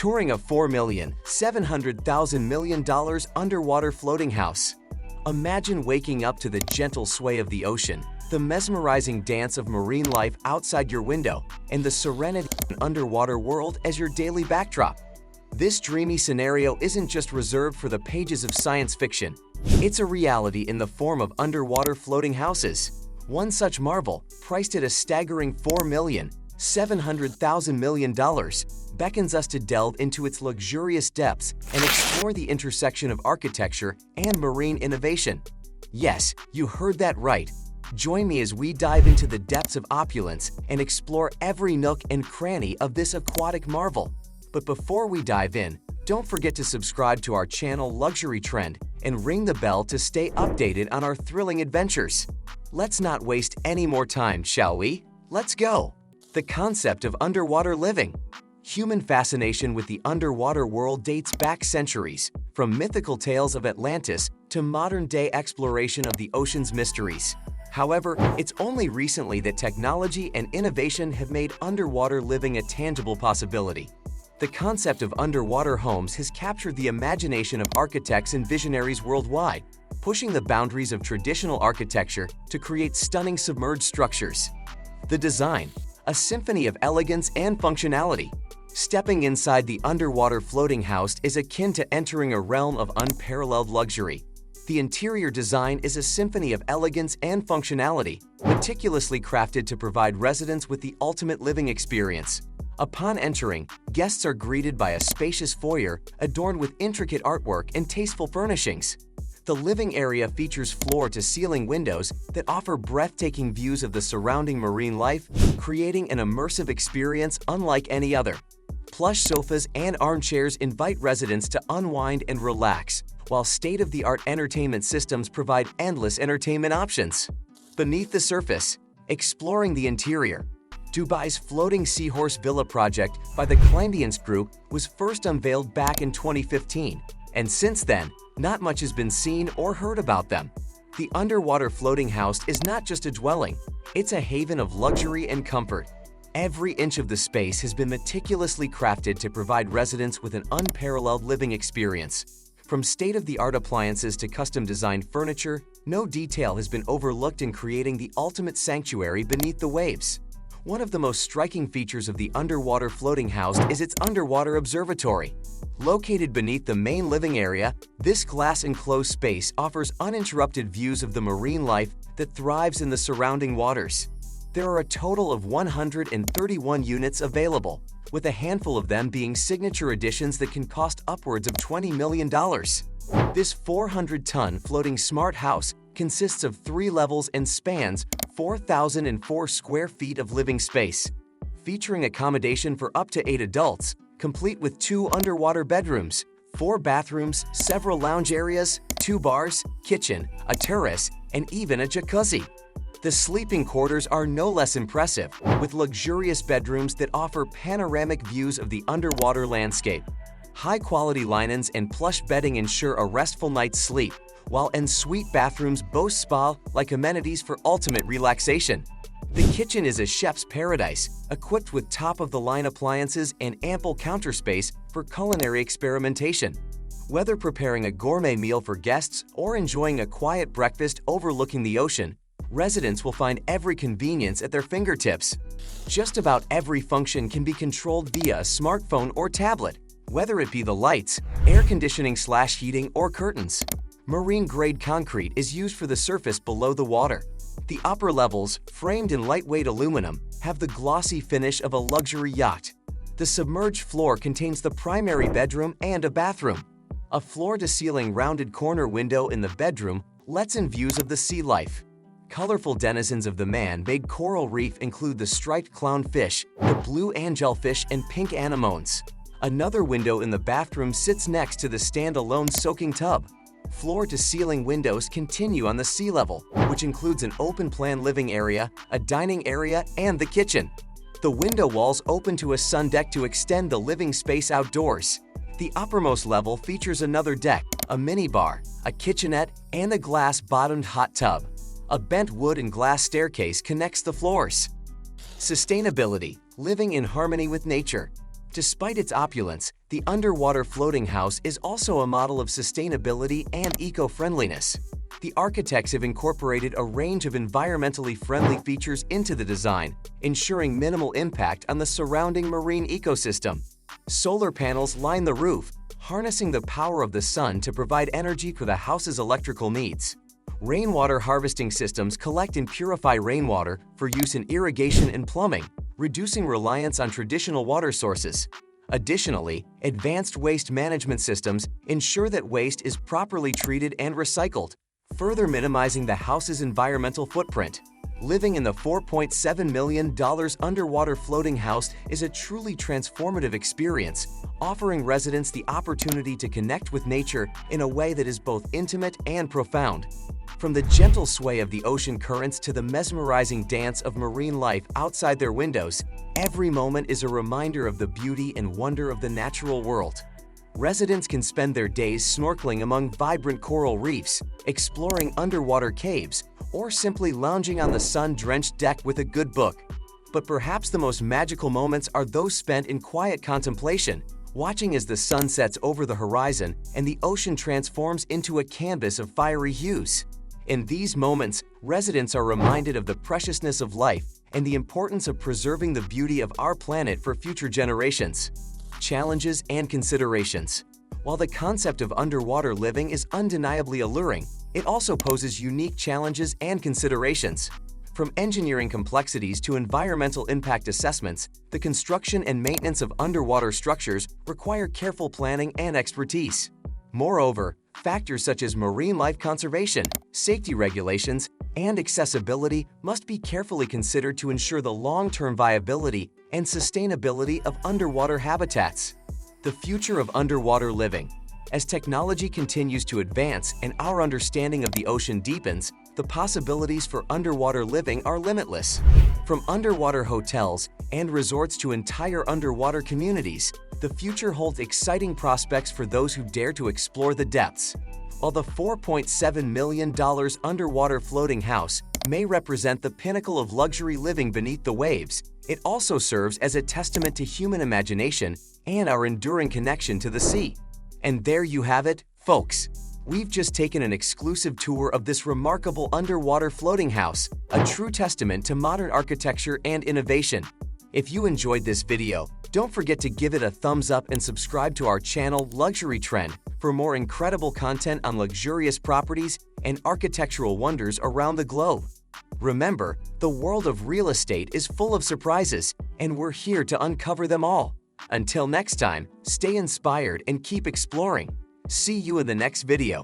Touring a $4,700,000 underwater floating house. Imagine waking up to the gentle sway of the ocean, the mesmerizing dance of marine life outside your window, and the serenity of an underwater world as your daily backdrop. This dreamy scenario isn't just reserved for the pages of science fiction. It's a reality in the form of underwater floating houses. One such marvel, priced at a staggering $4,700,000, beckons us to delve into its luxurious depths and explore the intersection of architecture and marine innovation. Yes, you heard that right. Join me as we dive into the depths of opulence and explore every nook and cranny of this aquatic marvel. But before we dive in, don't forget to subscribe to our channel Luxury Trend and ring the bell to stay updated on our thrilling adventures. Let's not waste any more time, shall we? Let's go! The concept of underwater living. Human fascination with the underwater world dates back centuries, from mythical tales of Atlantis to modern-day exploration of the ocean's mysteries. However, it's only recently that technology and innovation have made underwater living a tangible possibility. The concept of underwater homes has captured the imagination of architects and visionaries worldwide, pushing the boundaries of traditional architecture to create stunning submerged structures. The design, a symphony of elegance and functionality. Stepping inside the underwater floating house is akin to entering a realm of unparalleled luxury. The interior design is a symphony of elegance and functionality, meticulously crafted to provide residents with the ultimate living experience. Upon entering, guests are greeted by a spacious foyer adorned with intricate artwork and tasteful furnishings. The living area features floor-to-ceiling windows that offer breathtaking views of the surrounding marine life, creating an immersive experience unlike any other. Plush sofas and armchairs invite residents to unwind and relax, while state-of-the-art entertainment systems provide endless entertainment options. Beneath the surface, exploring the interior. Dubai's floating seahorse villa project by the Clandians Group was first unveiled back in 2015, and since then, not much has been seen or heard about them. The underwater floating house is not just a dwelling, it's a haven of luxury and comfort. Every inch of the space has been meticulously crafted to provide residents with an unparalleled living experience. From state-of-the-art appliances to custom-designed furniture, no detail has been overlooked in creating the ultimate sanctuary beneath the waves. One of the most striking features of the underwater floating house is its underwater observatory. Located beneath the main living area, this glass-enclosed space offers uninterrupted views of the marine life that thrives in the surrounding waters. There are a total of 131 units available, with a handful of them being signature editions that can cost upwards of $20 million. This 400-ton floating smart house consists of 3 levels and spans 4,004 square feet of living space, featuring accommodation for up to 8 adults, complete with 2 underwater bedrooms, 4 bathrooms, several lounge areas, 2 bars, kitchen, a terrace, and even a jacuzzi. The sleeping quarters are no less impressive, with luxurious bedrooms that offer panoramic views of the underwater landscape. High-quality linens and plush bedding ensure a restful night's sleep, while en-suite bathrooms boast spa-like amenities for ultimate relaxation. The kitchen is a chef's paradise, equipped with top-of-the-line appliances and ample counter space for culinary experimentation. Whether preparing a gourmet meal for guests or enjoying a quiet breakfast overlooking the ocean, residents will find every convenience at their fingertips. Just about every function can be controlled via a smartphone or tablet, whether it be the lights, air conditioning/heating, or curtains. Marine-grade concrete is used for the surface below the water. The upper levels, framed in lightweight aluminum, have the glossy finish of a luxury yacht. The submerged floor contains the primary bedroom and a bathroom. A floor-to-ceiling rounded corner window in the bedroom lets in views of the sea life. Colorful denizens of the man-made coral reef include the striped clownfish, the blue angelfish, and pink anemones. Another window in the bathroom sits next to the stand-alone soaking tub. Floor-to-ceiling windows continue on the sea level, which includes an open-plan living area, a dining area, and the kitchen. The window walls open to a sun deck to extend the living space outdoors. The uppermost level features another deck, a minibar, a kitchenette, and a glass-bottomed hot tub. A bent wood and glass staircase connects the floors. Sustainability, living in harmony with nature. Despite its opulence, the underwater floating house is also a model of sustainability and eco-friendliness. The architects have incorporated a range of environmentally friendly features into the design, ensuring minimal impact on the surrounding marine ecosystem. Solar panels line the roof, harnessing the power of the sun to provide energy for the house's electrical needs. Rainwater harvesting systems collect and purify rainwater for use in irrigation and plumbing, reducing reliance on traditional water sources. Additionally, advanced waste management systems ensure that waste is properly treated and recycled, further minimizing the house's environmental footprint. Living in the $4.7 million underwater floating house is a truly transformative experience, offering residents the opportunity to connect with nature in a way that is both intimate and profound. From the gentle sway of the ocean currents to the mesmerizing dance of marine life outside their windows, every moment is a reminder of the beauty and wonder of the natural world. Residents can spend their days snorkeling among vibrant coral reefs, exploring underwater caves, or simply lounging on the sun-drenched deck with a good book. But perhaps the most magical moments are those spent in quiet contemplation, watching as the sun sets over the horizon and the ocean transforms into a canvas of fiery hues. In these moments, residents are reminded of the preciousness of life and the importance of preserving the beauty of our planet for future generations. Challenges and considerations. While the concept of underwater living is undeniably alluring, it also poses unique challenges and considerations. From engineering complexities to environmental impact assessments, the construction and maintenance of underwater structures require careful planning and expertise. Moreover, factors such as marine life conservation, safety regulations, and accessibility must be carefully considered to ensure the long-term viability and sustainability of underwater habitats. The future of underwater living. As technology continues to advance and our understanding of the ocean deepens, the possibilities for underwater living are limitless. From underwater hotels and resorts to entire underwater communities, the future holds exciting prospects for those who dare to explore the depths. While the $4.7 million underwater floating house may represent the pinnacle of luxury living beneath the waves, it also serves as a testament to human imagination and our enduring connection to the sea. And there you have it, folks. We've just taken an exclusive tour of this remarkable underwater floating house, a true testament to modern architecture and innovation. If you enjoyed this video, don't forget to give it a thumbs up and subscribe to our channel Luxury Trend for more incredible content on luxurious properties and architectural wonders around the globe. Remember, the world of real estate is full of surprises, and we're here to uncover them all. Until next time, stay inspired and keep exploring. See you in the next video.